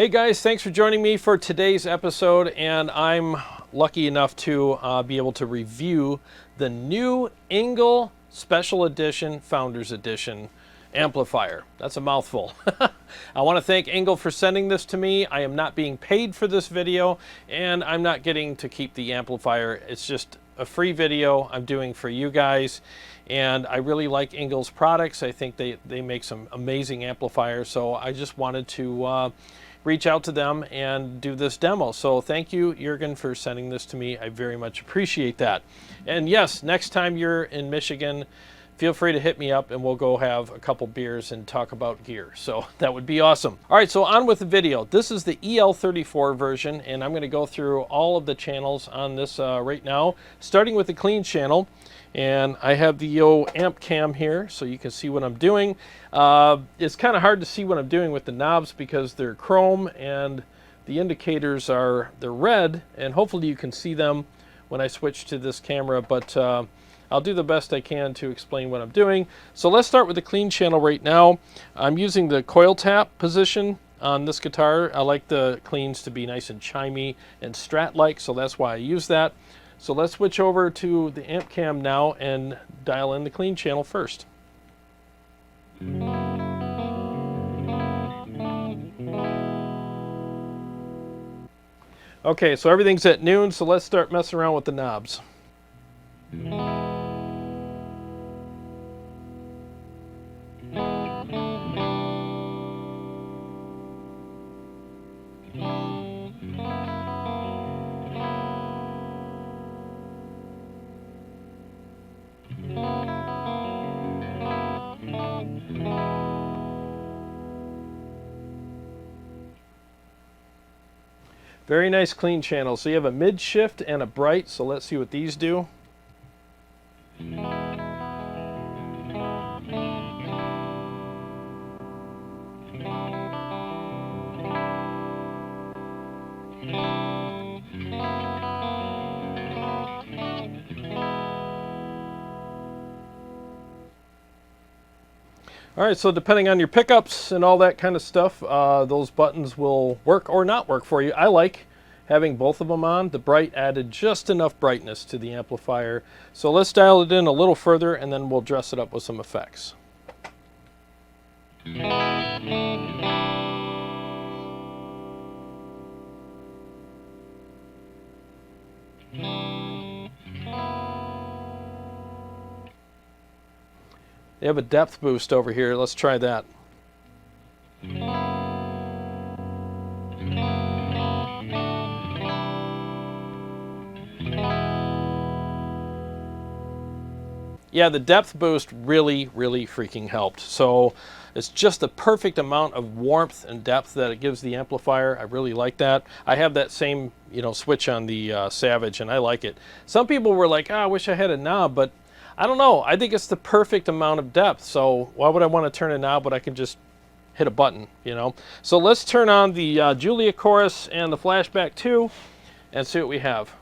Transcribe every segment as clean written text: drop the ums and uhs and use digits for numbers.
Hey guys, thanks for joining me for today's episode, and I'm lucky enough to be able to review the new Engl Special Edition Founders Edition amplifier. That's a mouthful. I want to thank Engl for sending this to me. I am not being paid for this video, and I'm not getting to keep the amplifier. It's just a free video I'm doing for you guys, and I really like Engl's products. I think they make some amazing amplifiers, so I just wanted to reach out to them and do this demo. So thank you, Jurgen, for sending this to me. I very much appreciate that. And yes, next time you're in Michigan, feel free to hit me up and we'll go have a couple beers and talk about gear. So that would be awesome. All right, so on with the video. This is the EL34 version, and I'm gonna go through all of the channels on this right now, starting with the clean channel. And I have the amp cam here so you can see what I'm doing. It's kind of hard to see what I'm doing with the knobs because they're chrome and the indicators they're red, and hopefully you can see them when I switch to this camera, but I'll do the best I can to explain what I'm doing. So let's start with the clean channel right now. I'm using the coil tap position on this guitar. I like the cleans to be nice and chimey and Strat-like, so that's why I use that. So let's switch over to the amp cam now and dial in the clean channel first. Okay, so everything's at noon, so let's start messing around with the knobs. Very nice clean channel. So you have a mid shift and a bright, so let's see what these do. All right, so depending on your pickups and all that kind of stuff, those buttons will work or not work for you. I like having both of them on. The bright added just enough brightness to the amplifier. So let's dial it in a little further and then we'll dress it up with some effects. They have a depth boost over here. Let's try that. Yeah, the depth boost really freaking helped. So it's just the perfect amount of warmth and depth that it gives the amplifier. I really like that. I have that same, switch on the Savage, and I like it. Some people were like, I wish I had a knob, but I don't know. I think it's the perfect amount of depth. So why would I want to turn a knob when I can just hit a button, So let's turn on the Julia Chorus and the Flashback 2 and see what we have.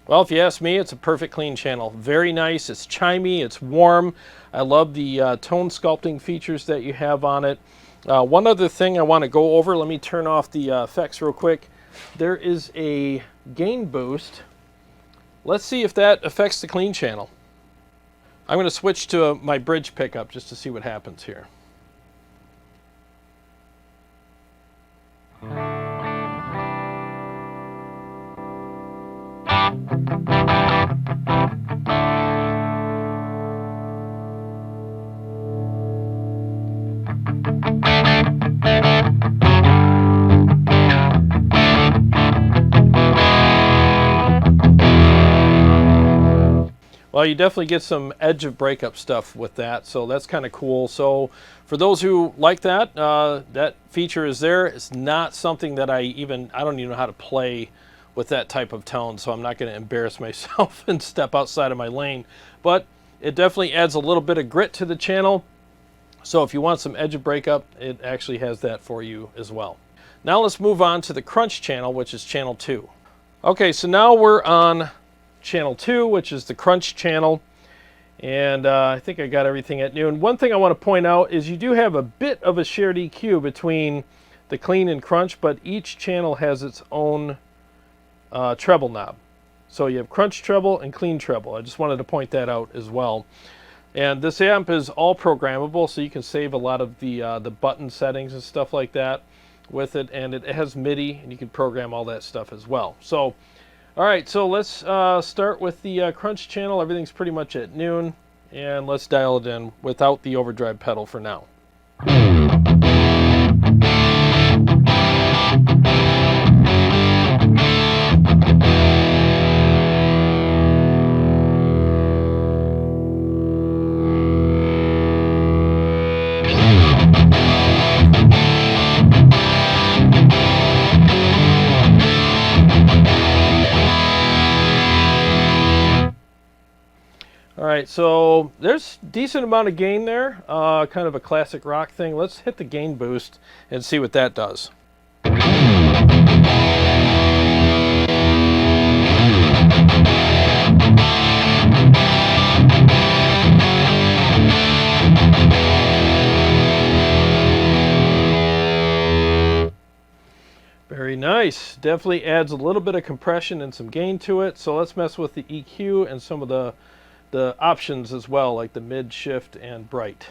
Well, if you ask me, it's a perfect clean channel. Very nice, it's chimey, it's warm. I love the tone sculpting features that you have on it. One other thing I want to go over, let me turn off the effects real quick. There is a gain boost. Let's see if that affects the clean channel. I'm going to switch to my bridge pickup just to see what happens here. Well, you definitely get some edge of breakup stuff with that, so that's kind of cool. So for those who like that, that feature is there. It's not something that I don't even know how to play with that type of tone, so I'm not going to embarrass myself and step outside of my lane. But it definitely adds a little bit of grit to the channel. So if you want some edge of breakup, it actually has that for you as well. Now let's move on to the crunch channel, which is channel 2. Okay, so now we're on channel 2, which is the crunch channel. And I think I got everything at noon. One thing I want to point out is you do have a bit of a shared EQ between the clean and crunch, but each channel has its own treble knob. So you have crunch treble and clean treble. I just wanted to point that out as well. And this amp is all programmable, so you can save a lot of the button settings and stuff like that with it. And it has MIDI, and you can program all that stuff as well. So, all right, so let's start with the crunch channel. Everything's pretty much at noon, and let's dial it in without the overdrive pedal for now. All right, so there's a decent amount of gain there, kind of a classic rock thing. Let's hit the gain boost and see what that does. Very nice. Definitely adds a little bit of compression and some gain to it. So let's mess with the EQ and some of the options as well, like the mid, shift, and bright.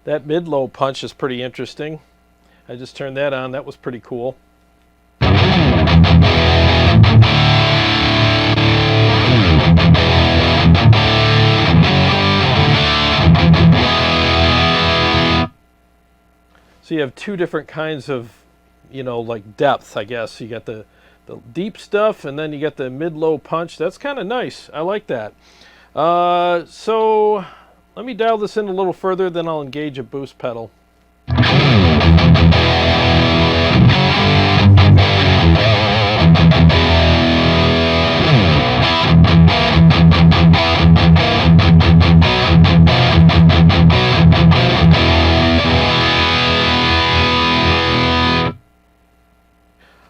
That mid-low punch is pretty interesting. I just turned that on. That was pretty cool. So you have two different kinds of, like depth, I guess. You got the deep stuff, and then you got the mid-low punch. That's kind of nice. I like that. So let me dial this in a little further, then I'll engage a boost pedal.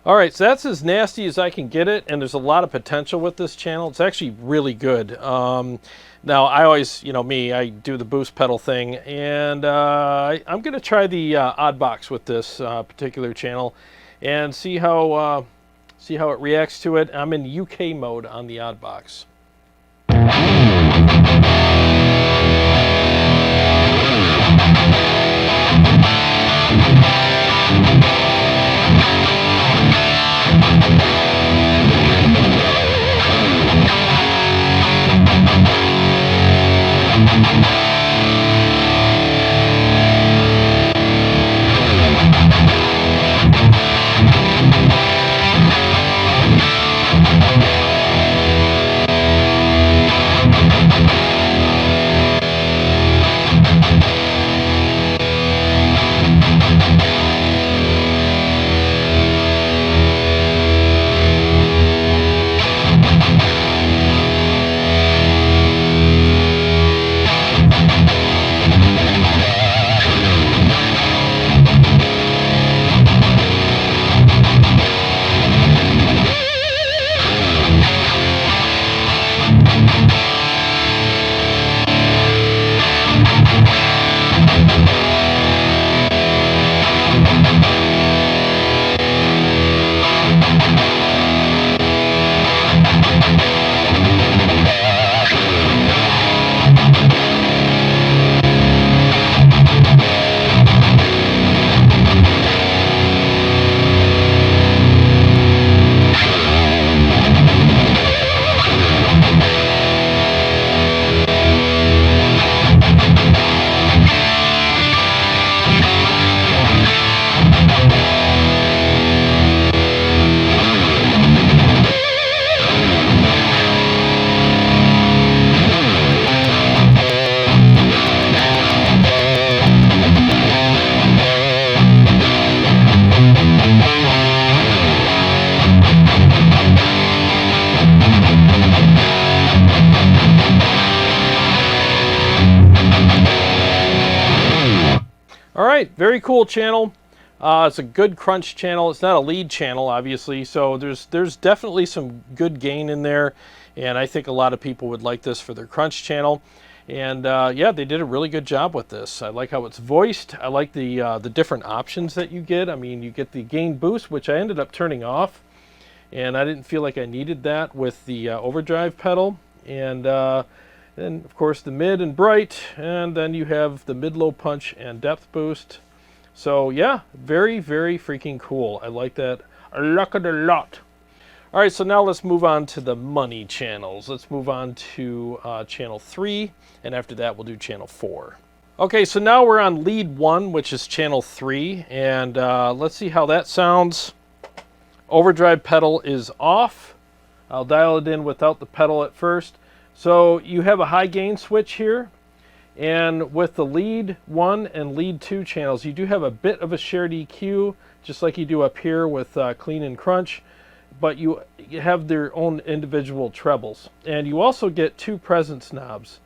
All right, so that's as nasty as I can get it, and there's a lot of potential with this channel. It's actually really good. Now, I always, I do the boost pedal thing, and I'm going to try the odd box with this particular channel and see how it reacts to it. I'm in UK mode on the odd box. All right, very cool channel. It's a good crunch channel. It's not a lead channel, obviously, so there's definitely some good gain in there, and I think a lot of people would like this for their crunch channel. And yeah, they did a really good job with this. I like how it's voiced. I like the different options that you get. I mean, you get the gain boost, which I ended up turning off, and I didn't feel like I needed that with the overdrive pedal. And then, of course, the mid and bright, and then you have the mid-low punch and depth boost. So yeah, very, very freaking cool. I like that. I like it a lot. All right, so now let's move on to the money channels. Let's move on to channel 3, and after that we'll do channel 4. Okay, so now we're on lead 1, which is channel 3, and let's see how that sounds. Overdrive pedal is off. I'll dial it in without the pedal at first. So you have a high gain switch here, and with the lead 1 and lead 2 channels, you do have a bit of a shared EQ, just like you do up here with clean and crunch, but you have their own individual trebles. And you also get 2 presence knobs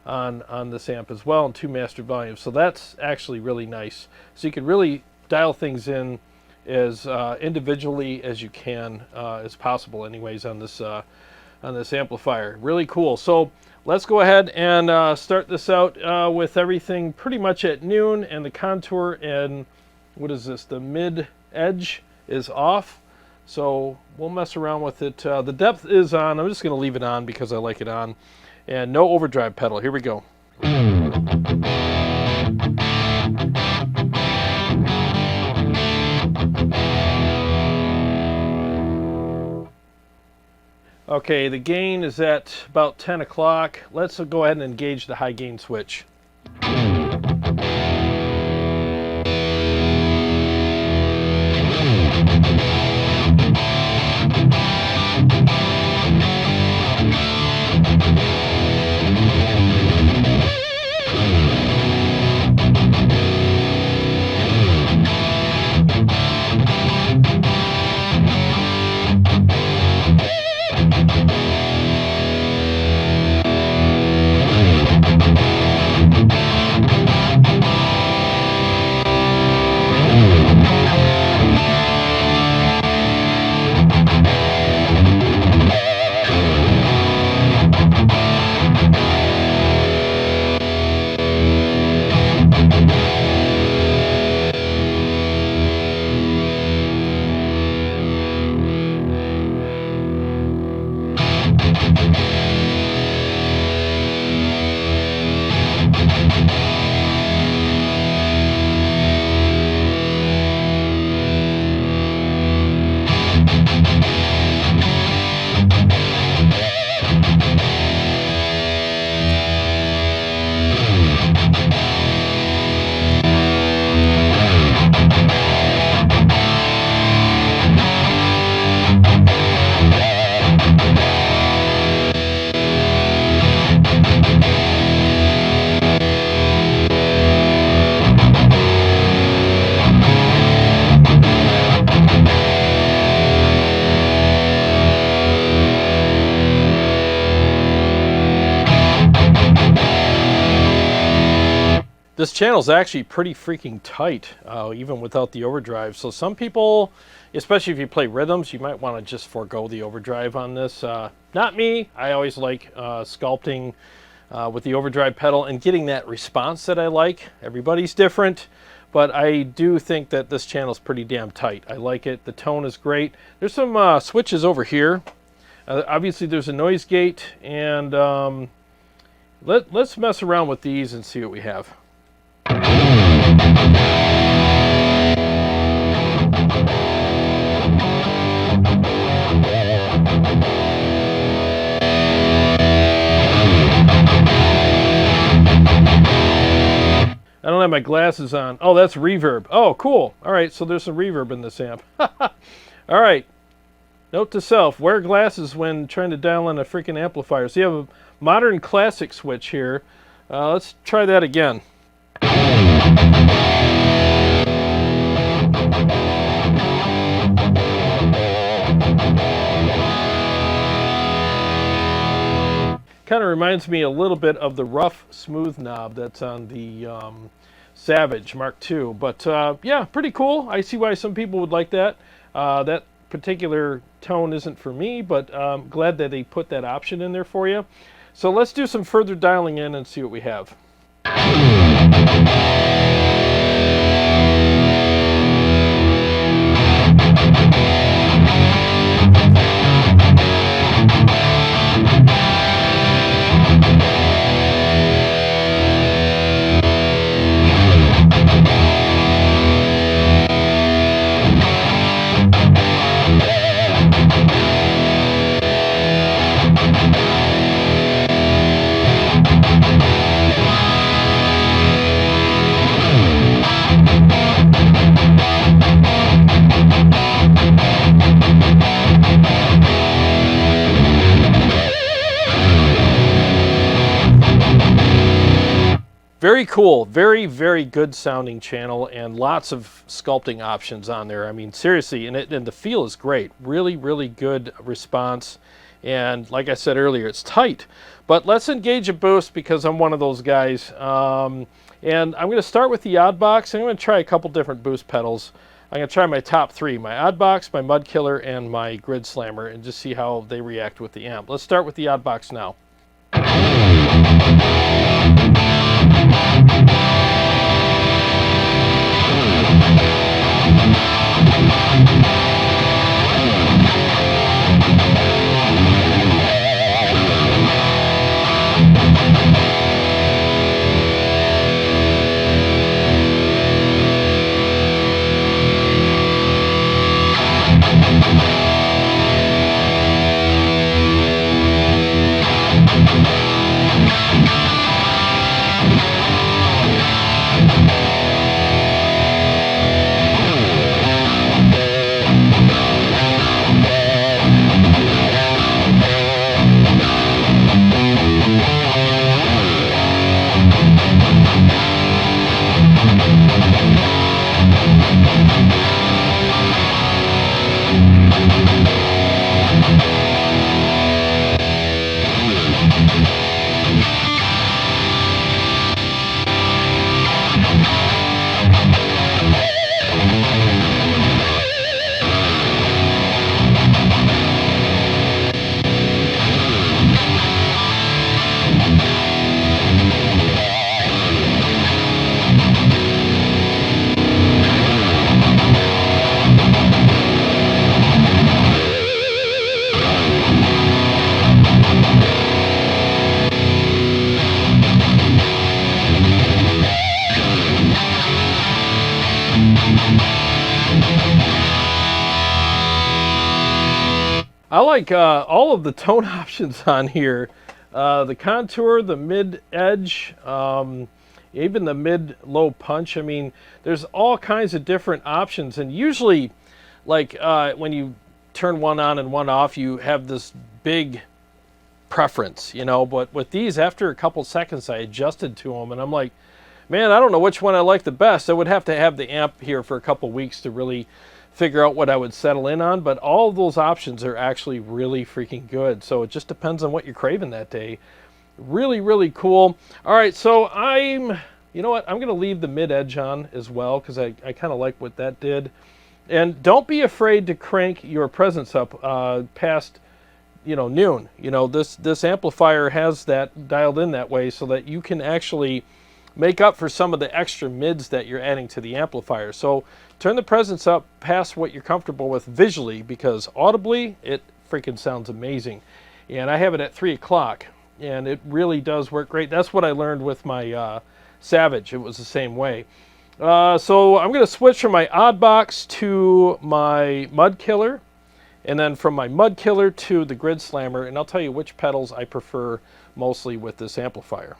on this amp as well, and 2 master volumes. So that's actually really nice. So you can really dial things in as individually as you can, as possible anyways, on this amplifier. Really cool. So let's go ahead and start this out with everything pretty much at noon, and the contour and what is this, the mid edge is off. So we'll mess around with it. The depth is on. I'm just going to leave it on because I like it on. And no overdrive pedal. Here we go. Okay, the gain is at about 10 o'clock. Let's go ahead and engage the high gain switch. This channel is actually pretty freaking tight, even without the overdrive. So some people, especially if you play rhythms, you might want to just forego the overdrive on this. Not me. I always like sculpting with the overdrive pedal and getting that response that I like. Everybody's different, but I do think that this channel is pretty damn tight. I like it. The tone is great. There's some switches over here. Obviously, there's a noise gate, and let's mess around with these and see what we have. I don't have my glasses on. Oh, that's reverb. Oh, cool. All right, so there's some reverb in this amp. All right. Note to self, wear glasses when trying to dial in a freaking amplifier. So you have a modern classic switch here. Let's try that again. Kind of reminds me a little bit of the rough smooth knob that's on the Savage Mark II. But yeah, pretty cool. I see why some people would like that. That particular tone isn't for me, but glad that they put that option in there for you. So let's do some further dialing in and see what we have. Very cool, very, very good sounding channel, and lots of sculpting options on there. I mean, seriously, and the feel is great. Really, really good response. And like I said earlier, it's tight. But let's engage a boost because I'm one of those guys. And I'm going to start with the odd box. I'm going to try a couple different boost pedals. I'm going to try my top three, my odd box, my mud killer, and my grid slammer, and just see how they react with the amp. Let's start with the odd box now. I like all of the tone options on here. The contour, the mid-edge, even the mid-low punch. I mean, there's all kinds of different options. And usually, like when you turn one on and one off, you have this big preference, you know. But with these, after a couple seconds, I adjusted to them. And I'm like, man, I don't know which one I like the best. I would have to have the amp here for a couple weeks to really figure out what I would settle in on, but all of those options are actually really freaking good. So it just depends on what you're craving that day. Really, really cool. All right, so you know what? I'm going to leave the mid-edge on as well because I kind of like what that did. And don't be afraid to crank your presence up past, you know, noon. You know, this amplifier has that dialed in that way so that you can actually make up for some of the extra mids that you're adding to the amplifier. So turn the presence up past what you're comfortable with visually, because audibly it freaking sounds amazing. And I have it at 3 o'clock and it really does work great. That's what I learned with my Savage. It was the same way. So I'm going to switch from my odd box to my mud killer, and then from my mud killer to the grid slammer, and I'll tell you which pedals I prefer mostly with this amplifier.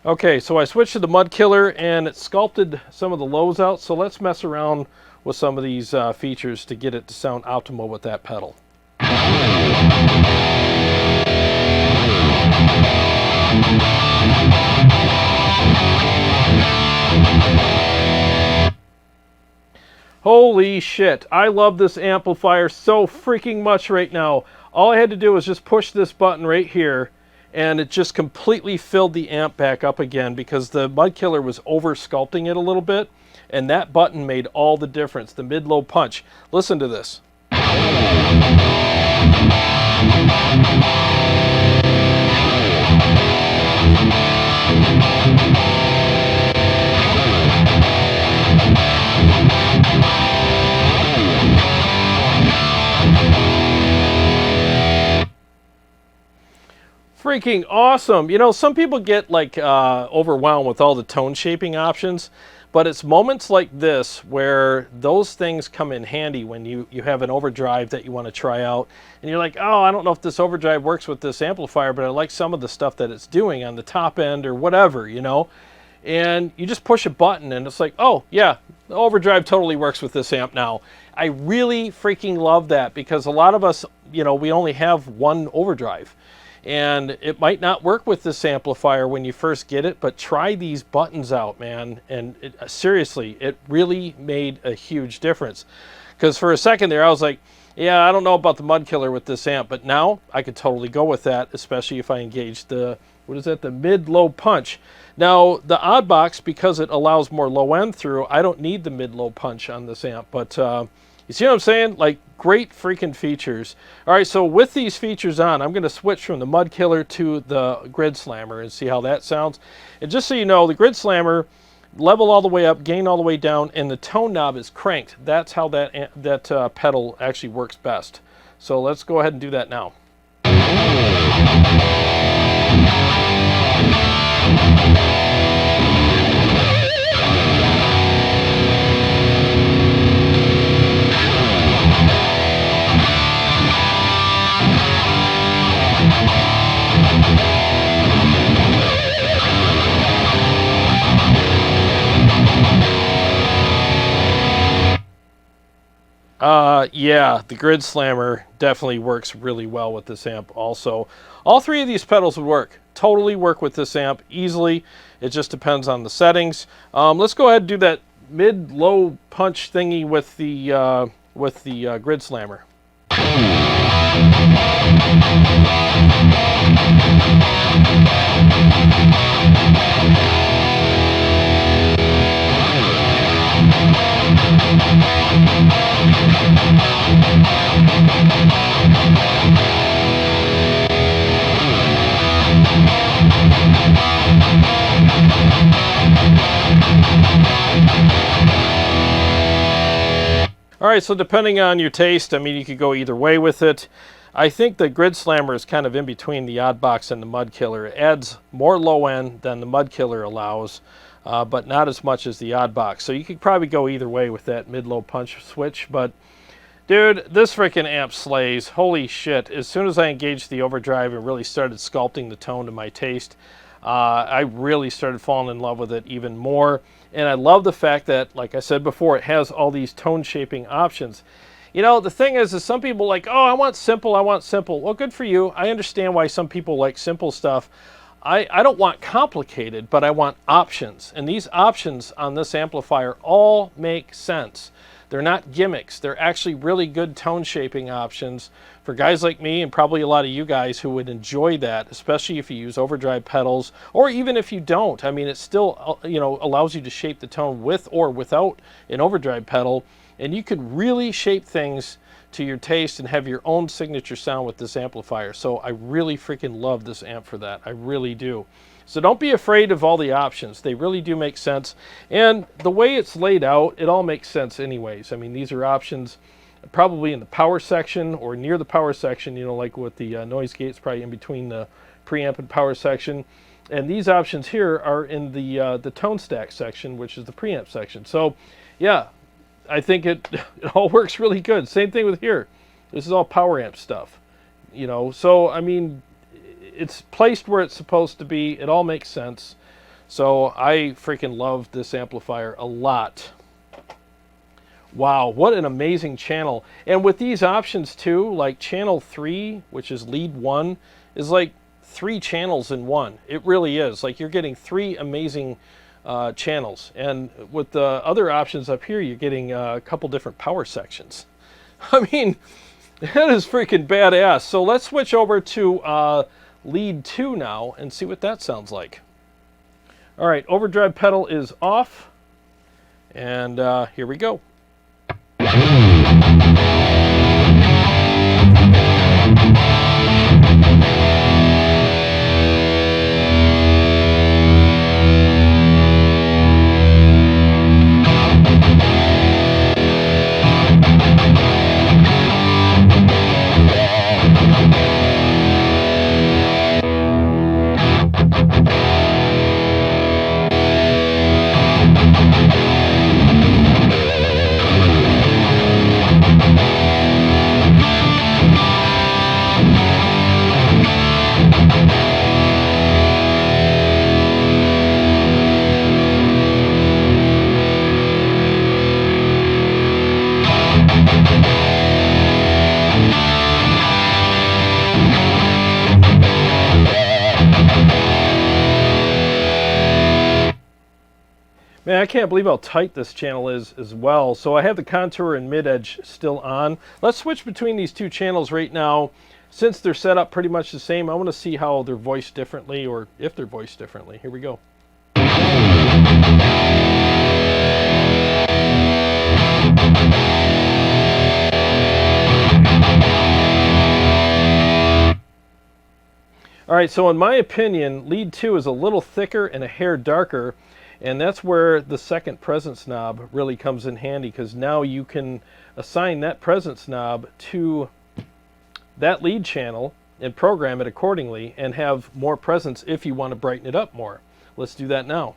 Okay, so I switched to the mud killer and it sculpted some of the lows out. So let's mess around with some of these features to get it to sound optimal with that pedal. Holy shit, I love this amplifier so freaking much right now. All I had to do was just push this button right here and it just completely filled the amp back up again because the mud killer was over sculpting it a little bit, and that button made all the difference, the mid-low punch. Listen to this. Freaking awesome. You know, some people get like overwhelmed with all the tone shaping options, but it's moments like this where those things come in handy when you have an overdrive that you want to try out and you're like, oh, I don't know if this overdrive works with this amplifier, but I like some of the stuff that it's doing on the top end or whatever, you know, and you just push a button and it's like, oh yeah, the overdrive totally works with this amp now. I really freaking love that because a lot of us, you know, we only have one overdrive. And it might not work with this amplifier when you first get it, but try these buttons out, man. And seriously, it really made a huge difference. Because for a second there, I was like, yeah, I don't know about the mud killer with this amp, but now I could totally go with that, especially if I engage the, what is that, the mid-low punch. Now, the odd box, because it allows more low end through, I don't need the mid-low punch on this amp, but you see what I'm saying? Like, great freaking features. All right, so with these features on, I'm going to switch from the mud killer to the grid slammer and see how that sounds. And just so you know, the grid slammer, level all the way up, gain all the way down, and the tone knob is cranked. That's how that pedal actually works best. So let's go ahead and do that now. Yeah, the grid slammer definitely works really well with this amp also. All three of these pedals would work, totally work with this amp easily. It just depends on the settings. Let's go ahead and do that mid-low punch thingy with the grid slammer. All right, so depending on your taste, I mean, you could go either way with it. I think the grid slammer is kind of in between the odd box and the mud killer. It adds more low end than the mud killer allows, but not as much as the odd box. So you could probably go either way with that mid-low punch switch. But dude, this freaking amp slays. Holy shit. As soon as I engaged the overdrive and really started sculpting the tone to my taste, I really started falling in love with it even more. And I love the fact that, like I said before, it has all these tone shaping options. You know, the thing is some people are like, oh, I want simple, I want simple. Well, good for you. I understand why some people like simple stuff. I don't want complicated, but I want options. And these options on this amplifier all make sense. They're not gimmicks. They're actually really good tone shaping options for guys like me and probably a lot of you guys who would enjoy that, especially if you use overdrive pedals, or even if you don't. I mean, it still, you know, allows you to shape the tone with or without an overdrive pedal, and you could really shape things to your taste and have your own signature sound with this amplifier. So I really freaking love this amp for that. I really do. So don't be afraid of all the options. They really do make sense. And the way it's laid out, it all makes sense anyways. I mean, these are options probably in the power section or near the power section, you know, like with the noise gates, probably in between the preamp and power section. And these options here are in the tone stack section, which is the preamp section. So yeah, I think it all works really good. Same thing with here. This is all power amp stuff, you know. So I mean, it's placed where it's supposed to be. It all makes sense. So I freaking love this amplifier a lot. Wow, what an amazing channel. And with these options too, like channel 3, which is lead 1, is like 3 channels in one. It really is. Like you're getting 3 amazing channels. And with the other options up here, you're getting a couple different power sections. I mean, that is freaking badass. So let's switch over to lead 2 now and see what that sounds like. All right, overdrive pedal is off. And here we go. Man, I can't believe how tight this channel is as well. So I have the contour and mid-edge still on. Let's switch between these 2 channels right now. Since they're set up pretty much the same, I want to see how they're voiced differently, or if they're voiced differently. Here we go. All right, so in my opinion, lead 2 is a little thicker and a hair darker. And that's where the second presence knob really comes in handy, because now you can assign that presence knob to that lead channel and program it accordingly and have more presence if you want to brighten it up more. Let's do that now.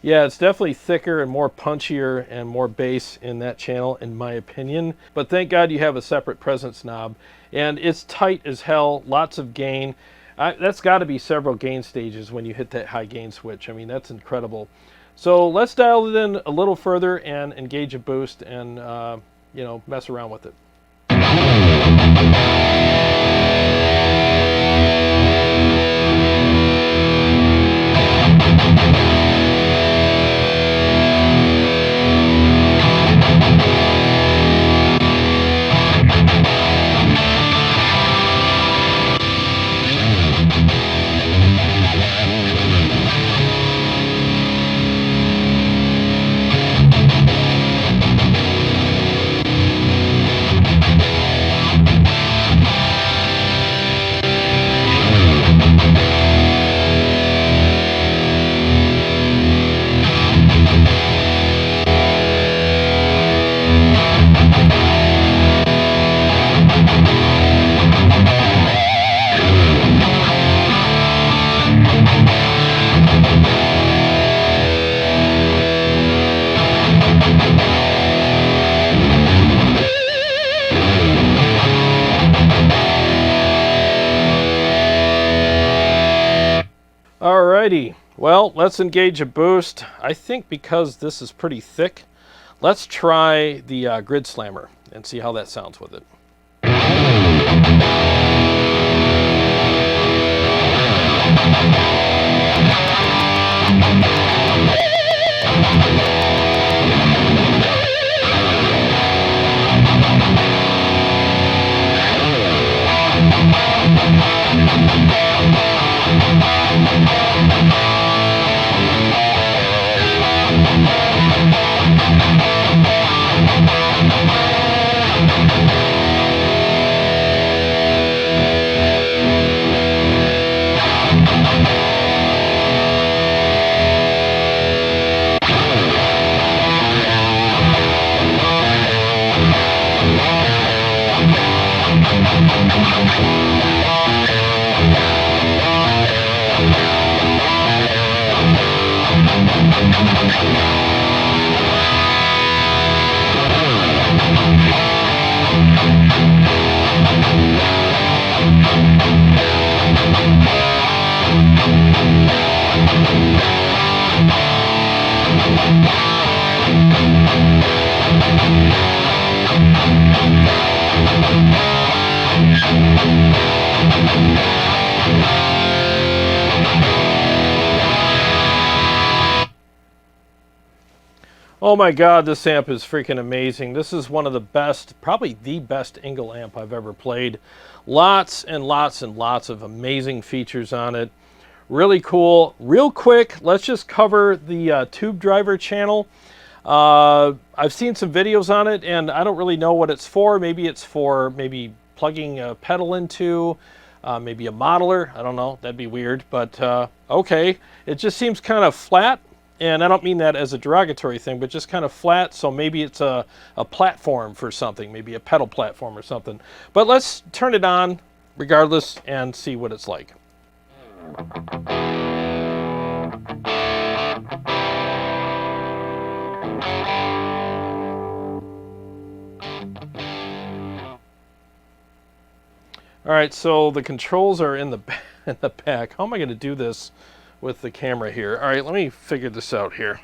Yeah, it's definitely thicker and more punchier and more bass in that channel, in my opinion. But thank God you have a separate presence knob. And it's tight as hell, lots of gain. That's got to be several gain stages when you hit that high gain switch. I mean, that's incredible. So let's dial it in a little further and engage a boost and, you know, mess around with it. Alrighty, well, let's engage a boost. I think because this is pretty thick, let's try the grid slammer and see how that sounds with it. Oh my God, this amp is freaking amazing. This is one of the best, probably the best Engl amp I've ever played. Lots and lots and lots of amazing features on it. Really cool. Real quick, let's just cover the tube driver channel. I've seen some videos on it, and I don't really know what it's for. Maybe it's for plugging a pedal into, maybe a modeler. I don't know. That'd be weird, but okay. It just seems kind of flat. And I don't mean that as a derogatory thing, but just kind of flat, so maybe it's a platform for something, maybe a pedal platform or something. But let's turn it on regardless and see what it's like. All right, so the controls are in the back. How am I going to do this with the camera here? All right, let me figure this out here.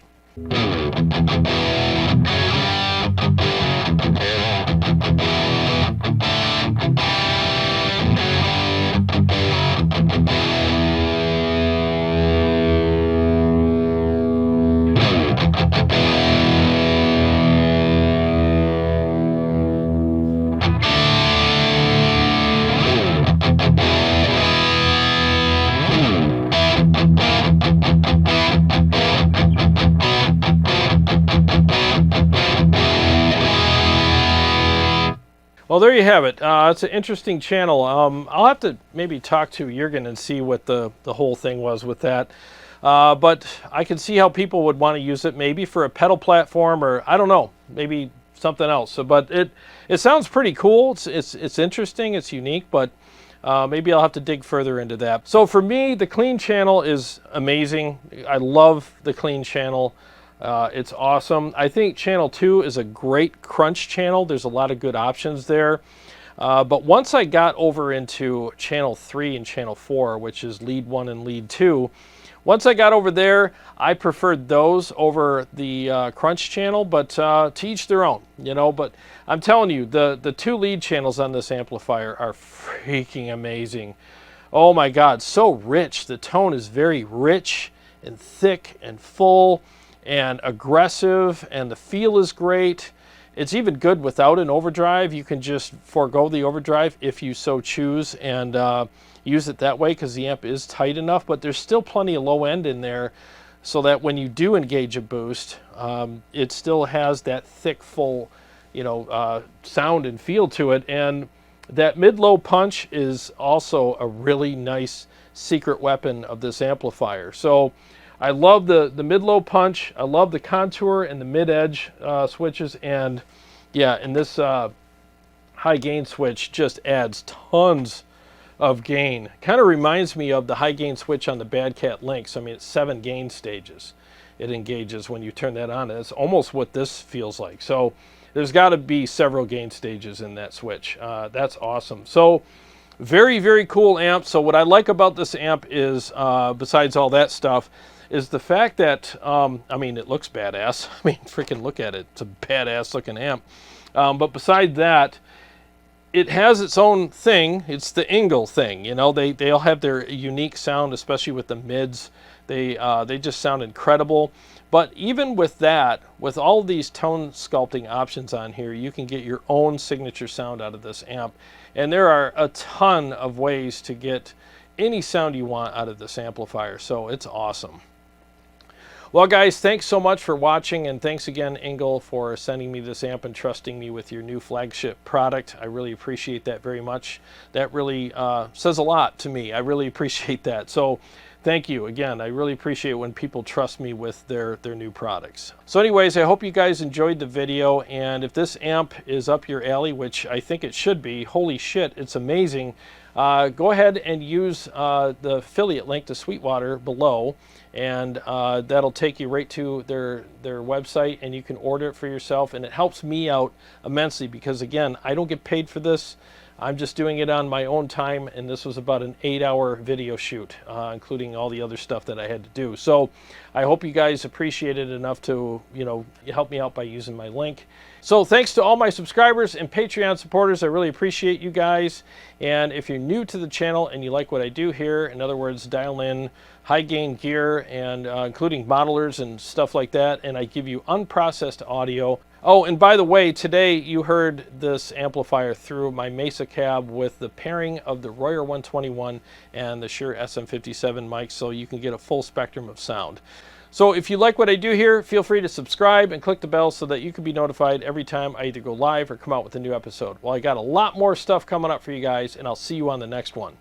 Well, there you have it. It's an interesting channel. I'll have to maybe talk to Jurgen and see what the whole thing was with that. But I can see how people would want to use it, maybe for a pedal platform, or I don't know, maybe something else. So, but it sounds pretty cool. It's interesting. It's unique, but maybe I'll have to dig further into that. So for me, the clean channel is amazing. I love the clean channel. It's awesome. I think channel 2 is a great crunch channel. There's a lot of good options there. But once I got over into channel 3 and channel 4, which is lead 1 and lead 2, once I got over there, I preferred those over the crunch channel, but to each their own, you know. But I'm telling you, the 2 lead channels on this amplifier are freaking amazing. Oh my God, so rich. The tone is very rich and thick and full and aggressive, and the feel is great. It's even good without an overdrive. You can just forego the overdrive if you so choose and use it that way, because the amp is tight enough, but there's still plenty of low end in there so that when you do engage a boost, it still has that thick, full, you know, sound and feel to it. And that mid-low punch is also a really nice secret weapon of this amplifier. So I love the mid-low punch. I love the contour and the mid-edge switches. And yeah, and this high gain switch just adds tons of gain. Kind of reminds me of the high gain switch on the Bad Cat Lynx. I mean, it's 7 gain stages it engages when you turn that on. It's almost what this feels like. So there's got to be several gain stages in that switch. That's awesome. So very, very cool amp. So what I like about this amp is, besides all that stuff, is the fact that, I mean, it looks badass. I mean, freaking look at it. It's a badass looking amp. But beside that, it has its own thing. It's the Engl thing. You know, they all have their unique sound, especially with the mids. They just sound incredible. But even with that, with all these tone sculpting options on here, you can get your own signature sound out of this amp. And there are a ton of ways to get any sound you want out of this amplifier. So it's awesome. Well, guys, thanks so much for watching, and thanks again, Engl, for sending me this amp and trusting me with your new flagship product. I really appreciate that very much. That really says a lot to me. I really appreciate that. So thank you again. I really appreciate when people trust me with their new products. So anyways, I hope you guys enjoyed the video, and if this amp is up your alley, which I think it should be, holy shit, it's amazing. go ahead and use the affiliate link to Sweetwater below, and that'll take you right to their website, and you can order it for yourself. And it helps me out immensely because, again, I don't get paid for this. I'm just doing it on my own time, and this was about an 8-hour video shoot, including all the other stuff that I had to do. So I hope you guys appreciate it enough to, help me out by using my link. So thanks to all my subscribers and Patreon supporters. I really appreciate you guys. And if you're new to the channel and you like what I do here, in other words, dial in high gain gear and including modelers and stuff like that, and I give you unprocessed audio. Oh, and by the way, today you heard this amplifier through my Mesa cab with the pairing of the Royer 121 and the Shure SM57 mic, so you can get a full spectrum of sound. So if you like what I do here, feel free to subscribe and click the bell so that you can be notified every time I either go live or come out with a new episode. Well, I got a lot more stuff coming up for you guys, and I'll see you on the next one.